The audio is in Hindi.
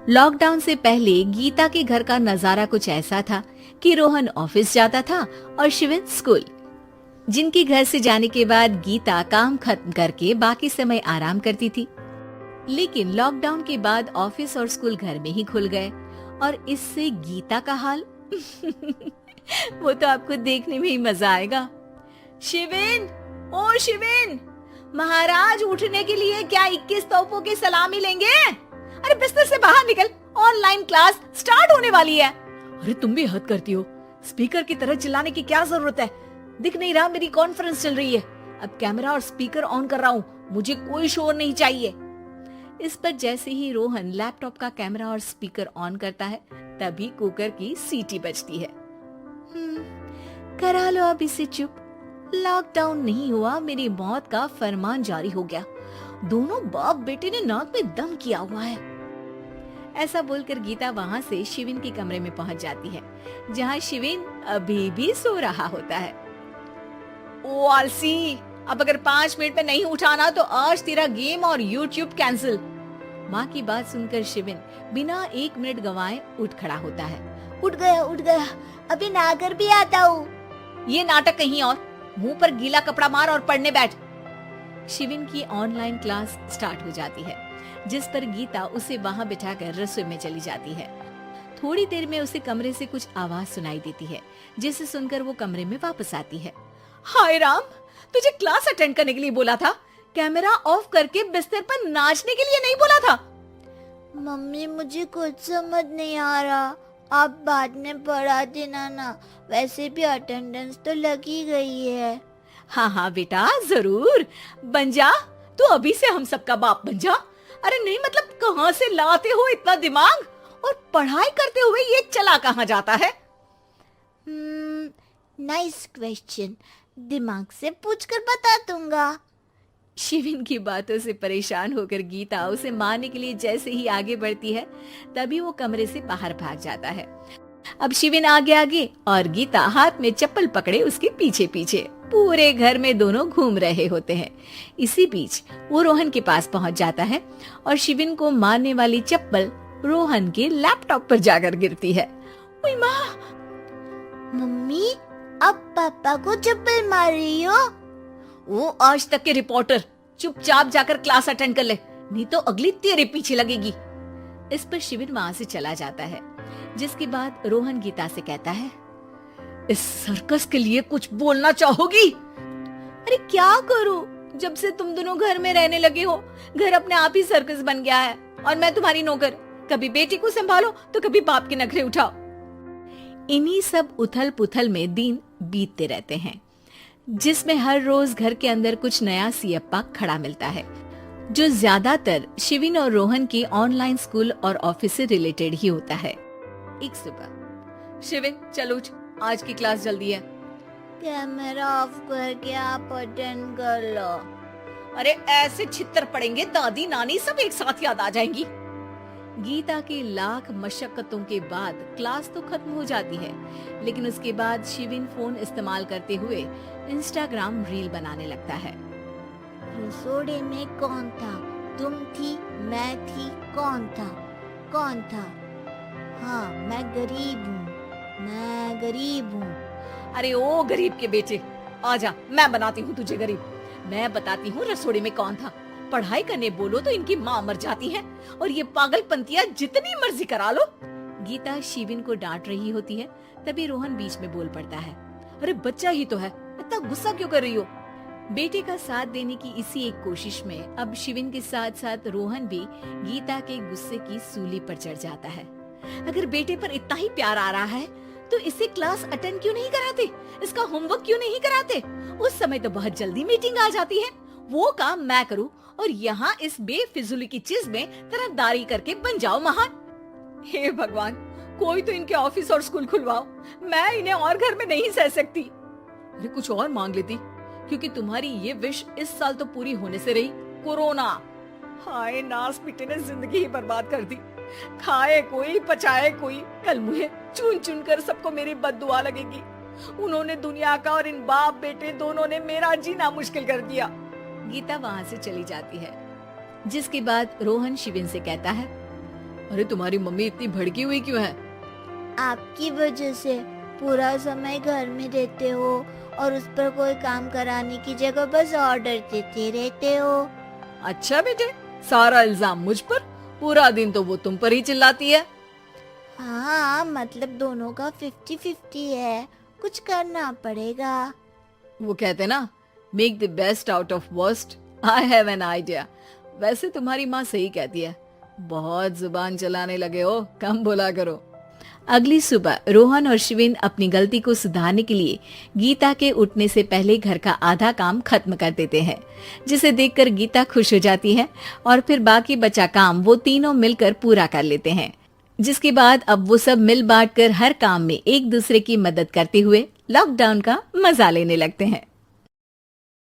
लॉकडाउन से पहले गीता के घर का नजारा कुछ ऐसा था कि रोहन ऑफिस जाता था और शिविन स्कूल। जिनके घर से जाने के बाद गीता काम खत्म करके बाकी समय आराम करती थी। लेकिन लॉकडाउन के बाद ऑफिस और स्कूल घर में ही खुल गए और इससे गीता का हाल वो तो आपको देखने में ही मजा आएगा। शिविन, ओ शिविन, महाराज उठने के लिए क्या 21 तोपों की सलामी लेंगे? अरे बिस्तर से बाहर निकल, ऑनलाइन क्लास स्टार्ट होने वाली है। अरे तुम भी हद करती हो, स्पीकर की तरह चिल्लाने की क्या जरूरत है? दिख नहीं रहा मेरी कॉन्फ्रेंस चल रही है। अब कैमरा और स्पीकर ऑन कर रहा हूँ, मुझे कोई शोर नहीं चाहिए। इस पर जैसे ही रोहन लैपटॉप का कैमरा और स्पीकर ऑन करता है तभी कुकर की सीटी बजती है। करा लो अब इसे चुप। लॉकडाउन नहीं हुआ, मेरी मौत का फरमान जारी हो गया। दोनों बाप बेटे ने नाक में दम किया हुआ है। ऐसा बोलकर गीता वहाँ से शिविन के कमरे में पहुँच जाती है, जहाँ शिविन अभी भी सो रहा होता है। ओ आलसी, अब अगर 5 मिनट में नहीं उठाना तो आज तेरा गेम और यूट्यूब कैंसिल। माँ की बात सुनकर शिविन बिना 1 मिनट गंवाए उठ खड़ा होता है। उठ गया, अभी नहाकर भी आता हूँ। ये नाटक कहीं और, मुंह पर गीला कपड़ा मार और पढ़ने बैठ। शिविन की ऑनलाइन क्लास स्टार्ट हो जाती है, जिस पर गीता उसे वहाँ बिठाकर रसोई में चली जाती है। थोड़ी देर में उसे कमरे से कुछ आवाज सुनाई देती है, जिसे सुनकर वो कमरे में वापस आती है। हाय राम, तुझे क्लास अटेंड करने के लिए बोला था, कैमरा ऑफ करके बिस्तर पर नाचने के लिए नहीं बोला था। मम्मी मुझे कुछ समझ नहीं आ रहा, आप बाद में पढ़ा देना ना, वैसे भी अटेंडेंस तो लगी गई है। हाँ हाँ बेटा, जरूर बन जा, तू अभी से हम सबका बाप बन जा। अरे नहीं मतलब कहाँ से लाते हो इतना दिमाग, और पढ़ाई करते हुए ये चला कहाँ जाता है? नाइस क्वेश्चन, दिमाग से पूछकर बता दूंगा। शिविन की बातों से परेशान होकर गीता उसे मारने के लिए जैसे ही आगे बढ़ती है तभी वो कमरे से बाहर भाग जाता है। अब शिविन आगे आगे और गीता हाथ में चप्पल पकड़े उसके पीछे पीछे पूरे घर में दोनों घूम रहे होते हैं। इसी बीच वो रोहन के पास पहुंच जाता है और शिविन को मारने वाली चप्पल रोहन के लैपटॉप पर जाकर गिरती है। ओए माँ! मम्मी, अब पापा को चप्पल मार रही हो? वो आज तक के रिपोर्टर, चुपचाप जाकर क्लास अटेंड कर ले, नहीं तो अगली तेरे पीछे लगेगी। इस पर शिविन वहाँ से चला जाता है, जिसके बाद रोहन गीता से कहता है, इस सर्कस के लिए कुछ बोलना चाहोगी? अरे क्या करूं, जब से तुम दोनों घर में रहने लगे हो, घर अपने आप ही सर्कस बन गया है और मैं तुम्हारी नौकर। कभी बेटी को संभालो तो कभी बाप के नखरे उठाओ। इन्हीं सब उथल पुथल में दिन बीतते रहते हैं, जिसमें हर रोज घर के अंदर कुछ नया सियप्पा खड़ा मिलता है, जो ज्यादातर शिविन और रोहन के ऑनलाइन स्कूल और ऑफिस से रिलेटेड ही होता है। एक सुबह, शिविन चलो उठ, आज की क्लास जल्दी है। कैमरा ऑफ करके आप अटेंड कर लो। अरे ऐसे छित्तर पड़ेंगे, दादी नानी सब एक साथ याद आ जाएंगी। गीता की लाख मशक्कतों के बाद क्लास तो खत्म हो जाती है, लेकिन उसके बाद शिविन फोन इस्तेमाल करते हुए इंस्टाग्राम रील बनाने लगता है। रसोड़े में कौन था? तुम थी, मैं थी, कौन था? कौन था? हाँ, मैं गरीब हूँ। अरे ओ गरीब के बेटे, आजा, मैं बनाती हूँ तुझे गरीब। मैं बताती हूँ रसोड़े में कौन था। पढ़ाई करने बोलो तो इनकी माँ मर जाती है, और ये पागलपंतियाँ जितनी मर्जी करा लो। गीता शिविन को डांट रही होती है, तभी रोहन बीच में बोल पड़ता है, अरे बच्चा ही तो है, इतना गुस्सा क्यों कर रही हो? बेटे का साथ देने की इसी एक कोशिश में अब शिविन के साथ साथ रोहन भी गीता के गुस्से की सूली पर चढ़ जाता है। अगर बेटे पर इतना ही प्यार आ रहा है तो इसे क्लास अटेंड क्यों नहीं कराते, इसका होमवर्क क्यों नहीं कराते? उस समय तो बहुत जल्दी मीटिंग आ जाती है, वो काम मैं करूं और यहाँ इस बेफिजूली की चीज में तरफदारी करके बन जाओ महान। हे भगवान, कोई तो इनके ऑफिस और स्कूल खुलवाओ, मैं इन्हें और घर में नहीं सह सकती। अरे कुछ और मांग लेती, क्योंकि तुम्हारी ये विश इस साल तो पूरी होने से रही, कोरोना। हाय नास बेटे ने जिंदगी ही बर्बाद कर दी। खाए कोई पचाए कोई, कल मुझे चुन चुन कर सबको मेरी बद्दुआ लगेगी। उन्होंने दुनिया का और इन बाप बेटे दोनों ने मेरा जीना मुश्किल कर दिया। गीता वहाँ से चली जाती है, जिसके बाद रोहन शिविन से कहता है, अरे तुम्हारी मम्मी इतनी भड़की हुई क्यों है? आपकी वजह से पूरा समय घर में रहते हो और उस पर कोई काम कराने की जगह बस ऑर्डर देते रहते हो। अच्छा बेटे, सारा इल्जाम मुझ पर? पूरा दिन तो वो तुम पर ही चिल्लाती है। हाँ, मतलब दोनों का 50-50 है, कुछ करना पड़ेगा। वो कहते ना, make the best out of worst. I have an idea. वैसे तुम्हारी माँ सही कहती है, बहुत जुबान चलाने लगे हो, कम बोला करो। अगली सुबह रोहन और शिवेन अपनी गलती को सुधारने के लिए गीता के उठने से पहले घर का आधा काम खत्म कर देते हैं, जिसे देखकर गीता खुश हो जाती है और फिर बाकी बचा काम वो तीनों मिलकर पूरा कर लेते हैं। जिसके बाद अब वो सब मिल बांट कर हर काम में एक दूसरे की मदद करते हुए लॉकडाउन का मजा लेने लगते हैं।